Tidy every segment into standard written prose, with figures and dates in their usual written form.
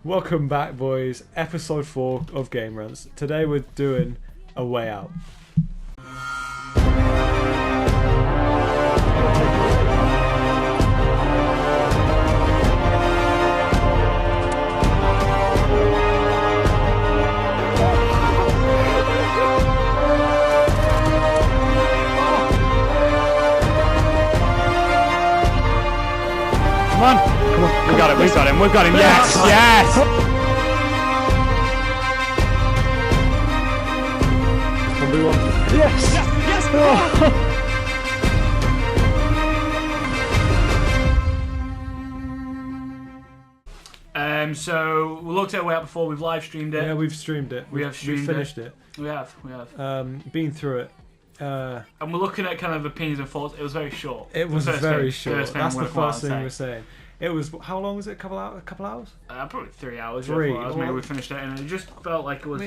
Welcome back, boys. Episode 4 of Game Rants. Today we're doing A Way Out. Come on. We got him, yes, yes! Yes! Yes! So we looked at A Way Out before, we've live streamed it. Yeah, we've streamed it. We finished it. We have. Been through it. And we're looking at kind of opinions and thoughts. It was very short. It was very short. That's the first thing we're we're saying. It was, how long was it? A couple hours? Probably 3 hours. 3 hours. Maybe we finished it, and it just felt like it was.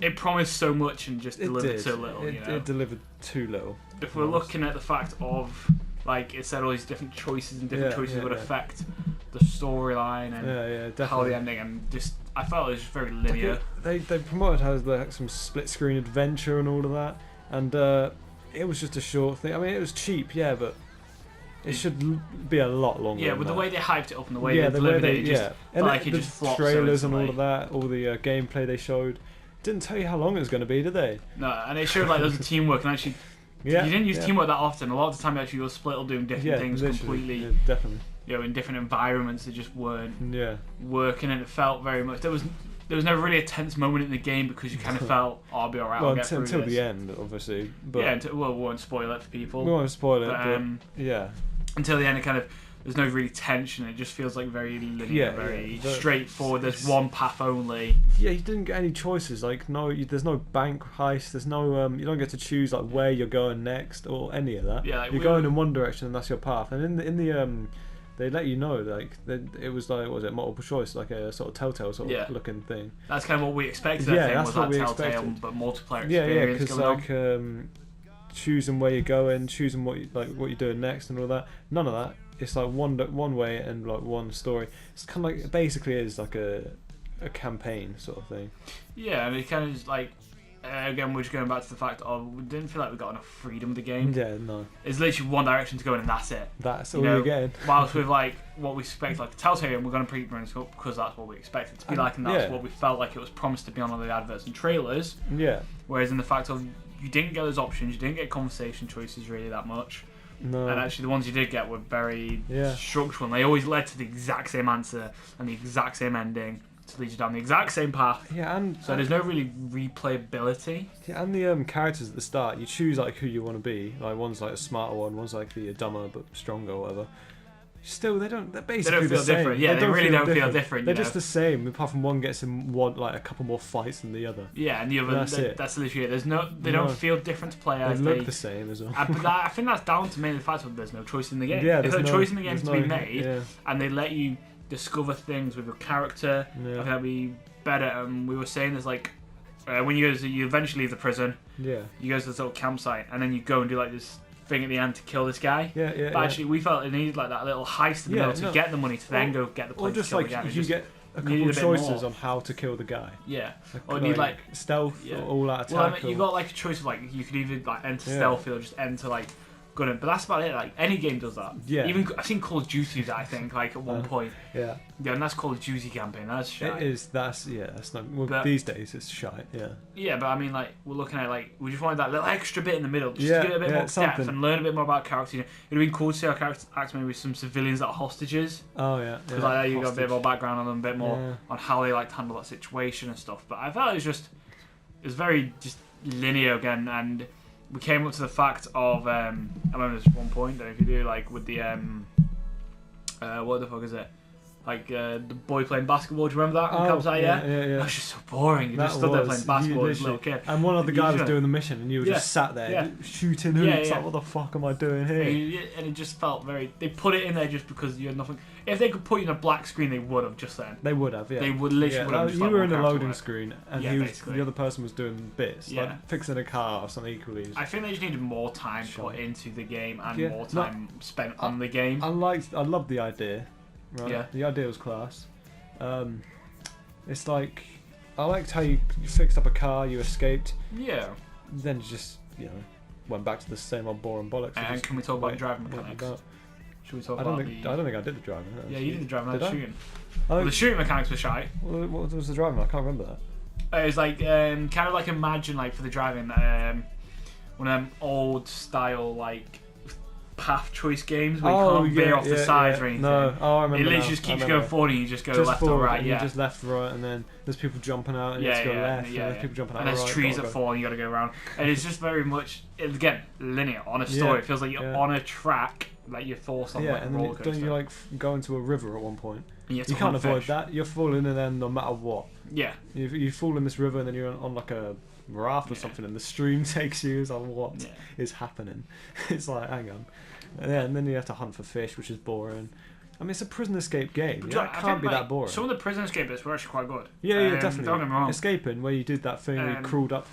It promised so much and just delivered so little. It delivered too little. If we're looking at the fact of, like, it said all these different choices and different choices would affect the storyline and how the ending, and just I felt it was just very linear. They promoted it as like some split screen adventure and all of that, and it was just a short thing. I mean, it was cheap, yeah, but it should be a lot longer. Yeah, with the way they hyped it up and the way they delivered it, just felt like it just flopped. The trailers and all of that, all the gameplay they showed, didn't tell you how long it was going to be, did they? No, and it showed like there was a teamwork, and actually, you didn't use teamwork that often. A lot of the time, actually, you were split up doing different things completely. Definitely. In different environments that just weren't working, and it felt very much. There was never really a tense moment in the game because you kind of felt, oh, I'll be alright. Well, I'll get through until this. the end, obviously. But we won't spoil it for people. We won't spoil it, but until the end, it kind of there's no really tension. It just feels like very linear, very straightforward. There's one path only. Yeah, you didn't get any choices. Like there's no bank heist. There's no you don't get to choose like where you're going next or any of that. Yeah, like you're going in one direction and that's your path. And in the they let you know like it was like, what was it, multiple choice, like a sort of Telltale sort of looking thing. That's kind of what we expected. That's what we Telltale, but multiplayer experience. Because like choosing where you're going, choosing what you're doing next and all that. None of that. It's like one way and like one story. It's kind of like, it basically is like a campaign sort of thing. Yeah, and it kind of just like again, we're just going back to the fact of we didn't feel like we got enough freedom with the game. Yeah, no. It's literally one direction to go in and that's it. That's all you're getting. Whilst with like what we expect, like the Telltale, we're going to pre-run it because that's what we expect it to be like, and that's what we felt like it was promised to be on all the adverts and trailers. Yeah. Whereas in the fact of you didn't get those options, you didn't get conversation choices really that much. No. And actually the ones you did get were very structural, and they always led to the exact same answer and the exact same ending to lead you down the exact same path. Yeah, and so there's no really replayability. Yeah, and the characters at the start, you choose like who you want to be. Like one's like a smarter one, one's like the dumber but stronger or whatever. Still, they're basically the same. Different. Yeah, they really don't feel different. They're just the same, apart from one gets in like a couple more fights than the other. Yeah, and the other that's literally it. They don't feel different to play as. They look the same as well. But I think that's down to mainly the fact that there's no choice in the game. Yeah, there's no choice in the game to be made, yeah. And they let you discover things with your character. I think that'd be better. And we were saying there's like when you eventually leave the prison. Yeah. You go to the little campsite, and then you go and do like this thing at the end to kill this guy. But actually, we felt it needed like that little heist in the middle to get the money to then go get the place. Or just to kill like the guy. you get a couple of choices on how to kill the guy. Yeah. Or need like stealth or all out attack. Well, I mean, you got like a choice of like you could either like enter stealth or just enter like gunning. But that's about it. Like any game does that. Yeah. Even I've seen Call of Duty do that, I think, like at one point. Yeah. Yeah, and that's Call of Duty campaign. That's shite. It is. That's not. Well, but these days it's shite. Yeah. Yeah, but I mean, like we're looking at like we just wanted that little extra bit in the middle, just to get a bit more depth and learn a bit more about characters. It'd have been cool to see our characters act maybe with some civilians that are hostages. Oh yeah. Because like that you got a bit more background on them, a bit more on how they like to handle that situation and stuff. But I felt it was very just linear again, and we came up to the fact of I remember there's one point that if you do like with the what the fuck is it? Like the boy playing basketball, do you remember that? Yeah. That was just so boring. You just stood there playing basketball as a little kid. And one of the guys was doing the mission, and you were just sat there shooting hoops. Like, what the fuck am I doing here? And it just felt very. They put it in there just because you had nothing. If they could put you in a black screen, they would have just then. They would have, yeah. They would literally would have. You were in a loading screen, and the other person was doing bits, like fixing a car or something equally. I think they just needed more time put into the game and more time spent on the game. I loved the idea. Right? Yeah. The idea was class. It's like I liked how you fixed up a car, you escaped, Yeah. then you just went back to the same old boring bollocks. And can we talk about driving mechanics? Should we talk I don't about think I did the driving. Yeah, you did the driving. I did shooting. Oh, Well, the shooting mechanics were shy. what was the driving? I can't remember that. It was like kind of like imagine like for the driving one of them old style like path choice games where you can't veer off the sides or anything. No, I remember. It literally just keeps going forward and you just go left or right. You just left, right, and then there's people jumping out and you just go left. And there's people jumping out. And there's right, trees that fall and you got to go around. And it's just very much again linear on a story. It feels like you're on a track, like you're forced on like a roller coaster. Don't you like go into a river at one point? You can't avoid that. You're falling in there no matter what. Yeah. You fall in this river and then you're on like a raft or something and the stream takes you. It's like, what is happening? It's like, hang on. And then you have to hunt for fish, which is boring. I mean, it's a prison escape game. It can't be that boring. Some of the prison escape bits were actually quite good. Yeah, definitely. Don't get me wrong. Escaping, where you did that thing where you crawled up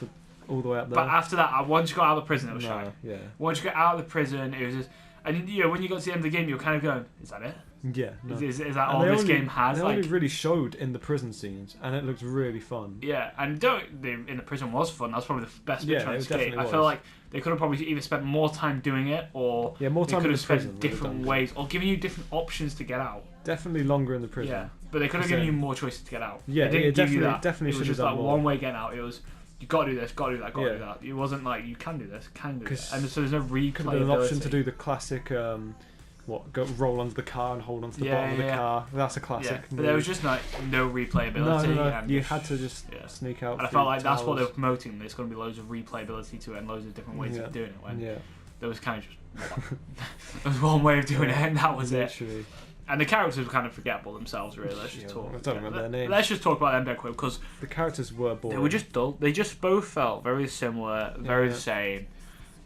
all the way up there. But after that, once you got out of the prison, it was shy. Yeah. Once you got out of the prison, it was just... And when you got to the end of the game, you were kind of going, is that it? Yeah. No. Is that all this game has? They only really showed in the prison scenes, and it looked really fun. Yeah, and in the prison was fun. That's probably the best bit trying to escape. I was. feel like they could have probably either spent more time doing it, or more time they could have spent prison, different ways, or giving you different options to get out. Definitely longer in the prison. Yeah, but they could have given you more choices to get out. Yeah, they didn't give you that. Definitely it was just like one way getting out. It was you got to do this, got to do that, got to do that. It wasn't like you can do this, can do that, and so there's no replayability. Could have been an option to do the classic. Roll onto the car and hold onto the bottom of the car. That's a classic. Yeah, but there was just like no replayability. No. And you had to just sneak out. And I felt like that's what they were promoting. There's going to be loads of replayability to it and loads of different ways of doing it. When there was kind of just there was one way of doing it, and that was literally. it. And the characters were kind of forgettable themselves. Really, let's just talk. I don't remember their names. Let's just talk about them dead quick because the characters were boring. They were just dull. They just both felt very similar, very the same,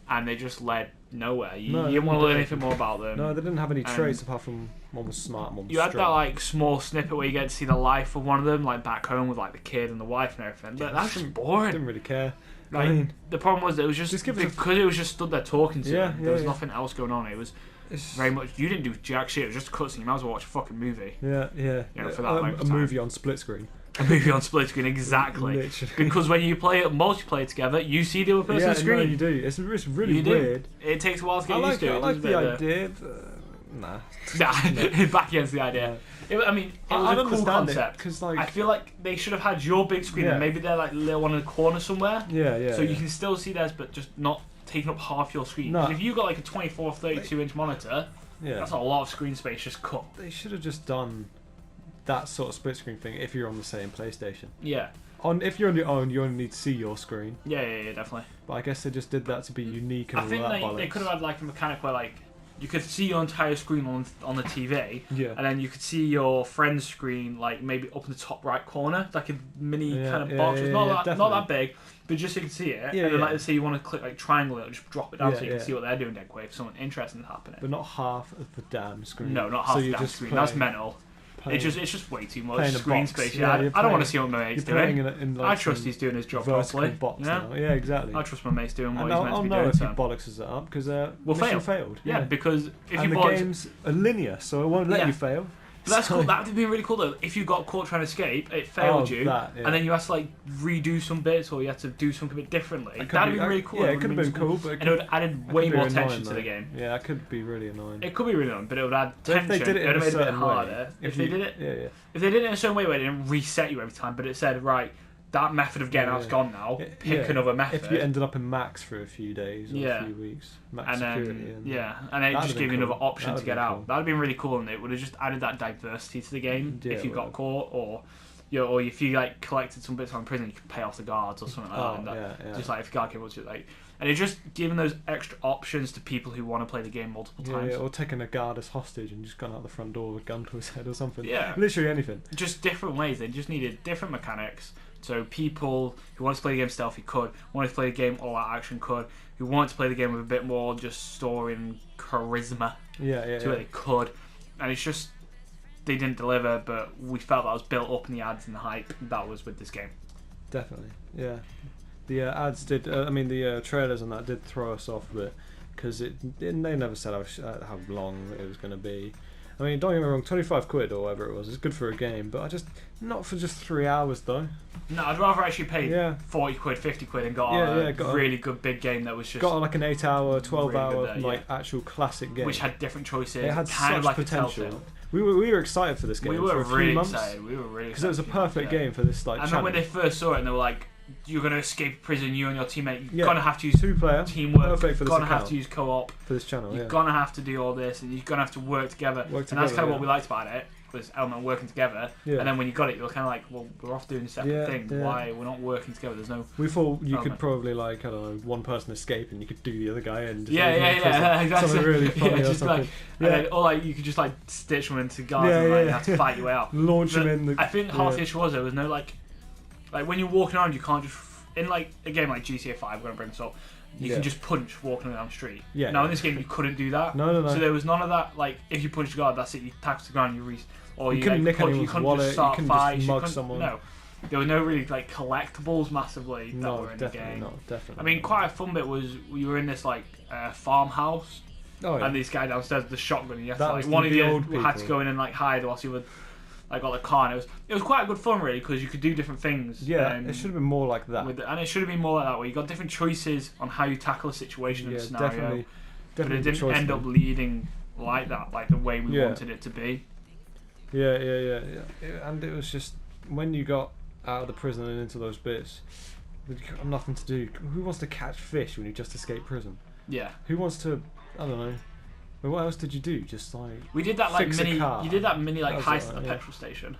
and they just led nowhere. You didn't want to learn anything more about them. No, they didn't have any traits apart from one was smart, one was You had that like small snippet where you get to see the life of one of them, like back home with like the kid and the wife and everything. But that's just boring. Didn't really care. Like, I mean, the problem was it was just because it was just stood there talking to him. There was nothing else going on. It was very much you didn't do jack shit. It was just a cutscene. You might as well watch a fucking movie. Yeah. You know, for that a movie on split screen. A movie on split screen, exactly. Literally. Because when you play it multiplayer together, you see the other person's screen. Yeah, you do. It's really weird. It takes a while to get used to it. I like the idea. Nah. Back against the idea. It was a cool concept. Because like, I feel like they should have had your big screen and maybe they're like little one in the corner somewhere. Yeah. So you can still see theirs, but just not taking up half your screen. Because if you got like a 24 or 32 inch monitor, that's a lot of screen space just cut. They should have just done that sort of split screen thing if you're on the same PlayStation. Yeah. If you're on your own, you only need to see your screen. Yeah, definitely. But I guess they just did that to be unique and all that bollocks. I think they could have had like a mechanic where like you could see your entire screen on the TV, and then you could see your friend's screen like maybe up in the top right corner, like a mini kind of box. Not that big, but just so you can see it. And then like say you want to click like triangle it, or just drop it down so you can see what they're doing dead quick if something interesting is happening. But not half of the damn screen. No, not half the damn screen. That's mental. It's just way too much screen space. I don't want to see what my mate's doing. I trust he's doing his job properly. Yeah, exactly. I trust my mate's doing what he's meant to be doing. I'll know if he bollocks it up because mission failed. Yeah, because if you the games are linear, so it won't let you fail. But that's cool. That would have been really cool though. If you got caught trying to escape, it failed you, and then you had to like redo some bits, or you had to do something a bit differently. That'd have been really cool. Yeah, it could have been cool, but it would have added way more tension to the game. Yeah, it could be really annoying. It could be really annoying, but it would add tension. If they did it in a certain way, if they did it in a certain way where it didn't reset you every time, but it said right, that method of getting out's gone now. Pick another method. If you ended up in max for a few days or a few weeks, max security, and it just gave you another option to get out. That'd have been really cool, and it would have just added that diversity to the game. If you got caught, or if you like collected some bits on prison, you could pay off the guards or something like that. Just like if the guard came up to it, like, and it's just giving those extra options to people who want to play the game multiple times. Yeah, or taking a guard as hostage and just gone out the front door with a gun to his head or something. Yeah, literally anything. Just different ways. They just needed different mechanics. So people who wanted to play the game stealthy could, wanted to play the game all out action could, who wanted to play the game with a bit more just story and charisma to it, they could. And it's just, they didn't deliver, but we felt that was built up in the ads and the hype that was with this game. Definitely, yeah. The ads did, the trailers and that did throw us off a bit, because they never said how long it was going to be. I mean, don't get me wrong, 25 quid or whatever it was, it's good for a game, but not for just 3 hours though. No, I'd rather actually pay 40 quid, 50 quid and got a really good big game that was just... Got like an 8 hour, 12 really hour, like actual classic game. Which had different choices. It had kind such of like potential. We were excited for this game. We were for a really few months, excited. We were really because it was a perfect game for this like. And channel. then when they first saw it, and they were like, "You're gonna escape prison, you and your teammate. You're gonna have to use 2-player teamwork. Perfect for you're gonna have to use co-op for this channel. You're gonna have to do all this, and you're gonna have to work together. And that's kind of what we liked about it. Was element of working together, and then when you got it, you were kind of like, well, we're off doing separate things. Why we're not working together? There's no. We thought you could probably like, I don't know, one person escape and you could do the other guy and just exactly. Something really funny or something. Or like you could just like stitch them into guards and like, you have to fight your way out. Launch them in. I think half the issue was there was no like when you're walking around, you can't just in like a game like GTA 5. We're gonna bring this up. You can just punch walking down the street. Now in this game, you couldn't do that. No. So there was none of that. Like if you punch the guard, that's it. You tackle the ground, you or you couldn't nick anyone's wallet. Just start you couldn't fights, just mug someone. No, there were no really like collectibles massively that were in the game. No, definitely. I mean, quite a fun bit was we were in this like farmhouse, and this guy downstairs with the shotgun. And you had to, like, one of you had to go in and like hide whilst you were like got the car. And it was quite a good fun really because you could do different things. Yeah, it should have been more like that. And it should have been more like that where you got different choices on how you tackle a situation and a scenario. Definitely but it didn't end up leading like that, like the way we wanted it to be. Yeah. And it was just when you got out of the prison and into those bits, you got nothing to do. Who wants to catch fish when you just escaped prison? Yeah. Who wants to? I don't know. But what else did you do? Just like we did that like fix mini. a car. You did that mini like heist at the yeah. petrol station.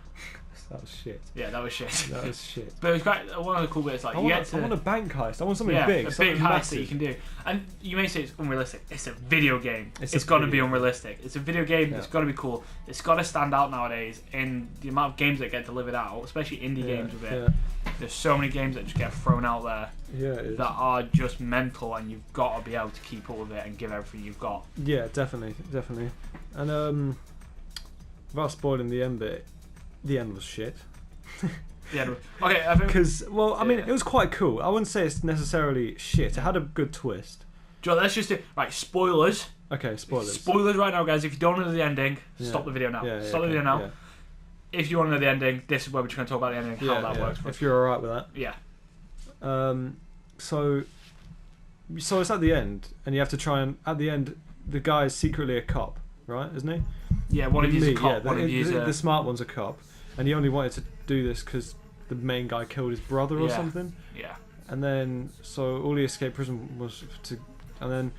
That was shit. Yeah, that was shit. That was shit. But it was quite one of the cool bits. Like I want a bank heist. I want something big. A something big heist massive. that you can do. And you may say it's unrealistic. It's a video game. It's got to be unrealistic. It's a video game. It's got to be cool. It's got to stand out nowadays in the amount of games that get delivered out, especially indie games with it. There's so many games that just get thrown out there that are just mental, and you've got to be able to keep up with it and give everything you've got. Yeah, definitely. And without spoiling the end bit, the end was shit. Okay, I think because I mean, it was quite cool. I wouldn't say it's necessarily shit. It had a good twist. Joe, let's just do spoilers. Okay, spoilers. Spoilers right now, guys. If you don't know the ending, stop the video now. Stop the video now. Yeah. If you want to know the ending, this is where we're just going to talk about the ending, how that works. If you're alright with that. Yeah. So it's at the end, and you have to try and at the end, the guy is secretly a cop, right? Isn't he? Yeah, one of you's a cop. The smart one's a cop, and he only wanted to do this because the main guy killed his brother or something. Yeah. And then so all he escaped prison was and then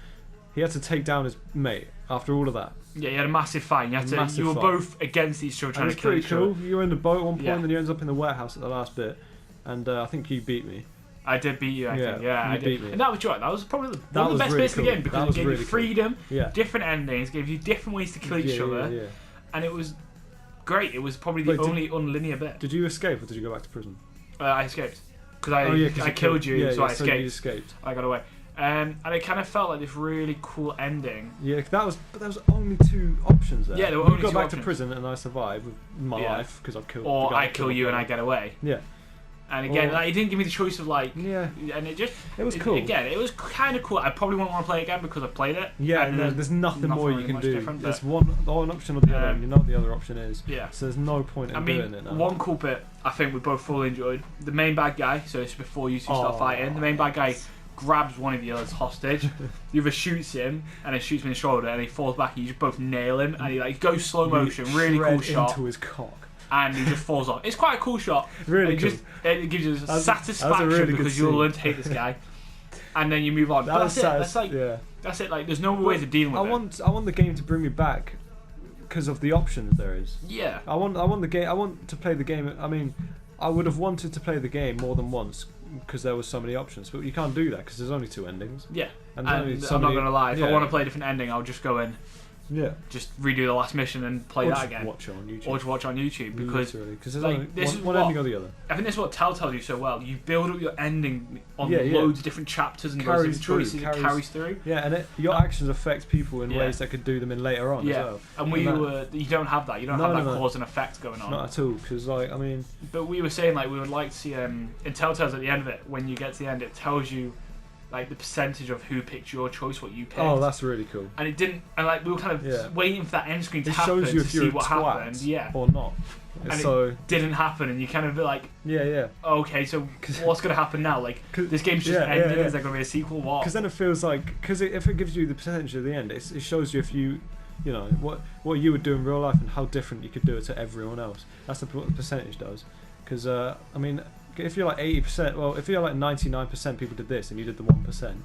he had to take down his mate after all of that. Yeah, you had a massive fight. You were both against each other trying to kill each other. Cool. You were in the boat at one point, and then you ended up in the warehouse at the last bit, and I think you beat me. I did beat you, I think. Yeah, I did. Beat me. And that was joy. That was probably one of the best bits of the game because it gave you freedom, different endings, gave you different ways to kill each other, and it was great. It was probably the only unlinear bit. Did you escape or did you go back to prison? I escaped because I killed you, so I escaped. So you escaped. I got away. And it kind of felt like this really cool ending. Yeah, but there was only 2 options there. Yeah, there were only 2 options. You got back to prison and I survived with my life because I've killed. Or I kill you and I get away. Yeah. And again, he didn't give me the choice of and it was cool. Again, it was kind of cool. I probably wouldn't want to play it again because I've played it. Yeah, and there's nothing more you can do. There's one option or the other, and you know what the other option is. Yeah. So there's no point in doing it now. One cool bit I think we both fully enjoyed. The main bad guy, so it's before you two start fighting, the main bad guy grabs one of the others hostage. The other shoots him, and it shoots him in the shoulder, and he falls back, and you just both nail him, and he goes slow motion, really cool shot. Into his cock. And he just falls off. It's quite a cool shot. Really cool. It gives you satisfaction because you'll learn to hate this guy. And then you move on. That's it. Like, there's no ways of dealing with it. I want the game to bring me back because of the options there is. Yeah. I want the game. I want to play the game. I mean, I would have wanted to play the game more than once because there was so many options, but you can't do that because there's only 2 endings. Yeah. And I'm not gonna lie. If I want to play a different ending, I'll just go in. Yeah. Just redo the last mission and play that again. Watch it on YouTube. Or just watch on YouTube because there's only one ending or the other. I think this is what Telltale do so well. You build up your ending on loads of different chapters and those different choices it carries through. Yeah, and your actions affect people in ways that could do them in later on as well. And you don't have that. You don't have that cause and effect going on. Not at all, because But we were saying we would like to see in Telltale's at the end of it, when you get to the end, it tells you like the percentage of who picked your choice, what you picked. Oh, that's really cool. And it didn't, and like we were kind of waiting for that end screen to it happen shows you to if you're see a what twat happened. Yeah. or not. And so it didn't happen, and you kind of be like, yeah. okay, so what's going to happen now? Like, this game's just ended. Is there going to be a sequel? What? Because then it feels like, if it gives you the percentage at the end, it shows you if you know what you would do in real life and how different you could do it to everyone else. That's what the percentage does. Because I mean, if you're like 80%, well, if you're like 99% people did this and you did the 1%.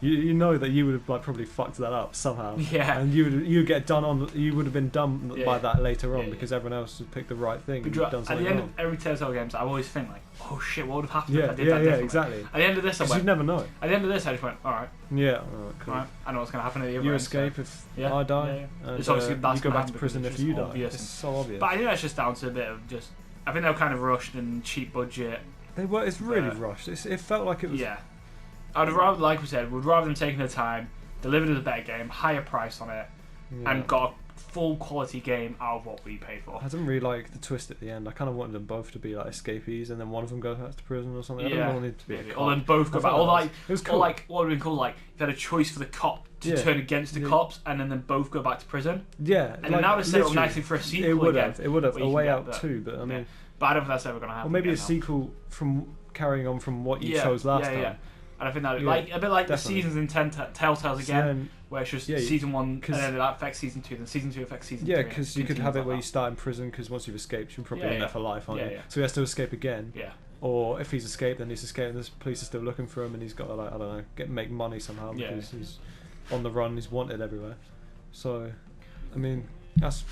You know that you would have like probably fucked that up somehow. Yeah. And you would get done on. You would have been done by that later on because everyone else has picked the right thing. But and done at the end of every Telltale games, I always think like, oh shit, what would have happened if I did that differently? Exactly. At the end of this, I went. You'd never know. At the end of this, I just went, all right. Yeah. Cool. All right. I know what's going to happen at the other You end, escape so. if Yeah, I die. Yeah. And, It's obviously that's you go back to because prison it's if you just die. obvious. It's so obvious. But I think that's just down to a bit of just. I think they were kind of rushed and cheap budget. They were. It's really rushed. It felt like it was. Yeah. I'd rather, like we said, would rather them taking their time, delivered a better game, higher price on it, and got a full quality game out of what we paid for. I didn't really like the twist at the end. I kind of wanted them both to be like escapees, and then one of them goes back to prison or something. I don't want it to be a cop. Or then both go back. Or like, it was cool. Or like, what would we call like, if you had a choice for the cop to turn against the cops, and then both go back to prison. Yeah. And then now they set up nicely for a sequel. It would have a A Way Out too, but I mean. But I don't think that's ever going to happen. Or maybe a sequel from carrying on from what you chose last time. Yeah. And I think that like a bit like definitely. the seasons in Telltales again, where it's just season 1 and then it affects season 2, then season 2 affects season 3. Yeah, because you could have it where you start in prison because once you've escaped, you're probably in there for life, aren't you? Yeah. So he has to escape again. Yeah. Or if he's escaped, then he's escaped, and the police are still looking for him, and he's got to like I don't know, make money somehow because he's on the run, he's wanted everywhere. So, I mean, that's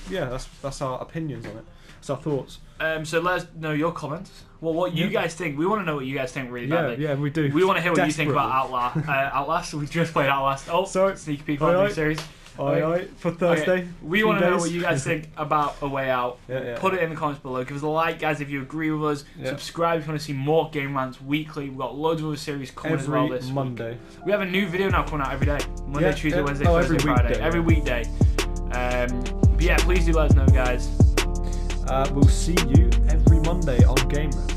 our opinions on it. That's our thoughts. So let us know your comments. Well, what you guys think. We want to know what you guys think really badly. Yeah, we do. We want to hear what you think about Outlast. We just played Outlast. Oh, sorry. Sneak peek on the new series. Aye, for Thursday. Okay. We want to know what you guys think about A Way Out. Put it in the comments below. Give us a like, guys, if you agree with us. Subscribe if you want to see more Game Rants weekly. We've got loads of other series coming as well this Monday. week. We have a new video now coming out every day. Monday, Tuesday, Wednesday, Thursday, Friday. Every weekday. But yeah, please do let us know, guys. We'll see you every Monday on Game Rants.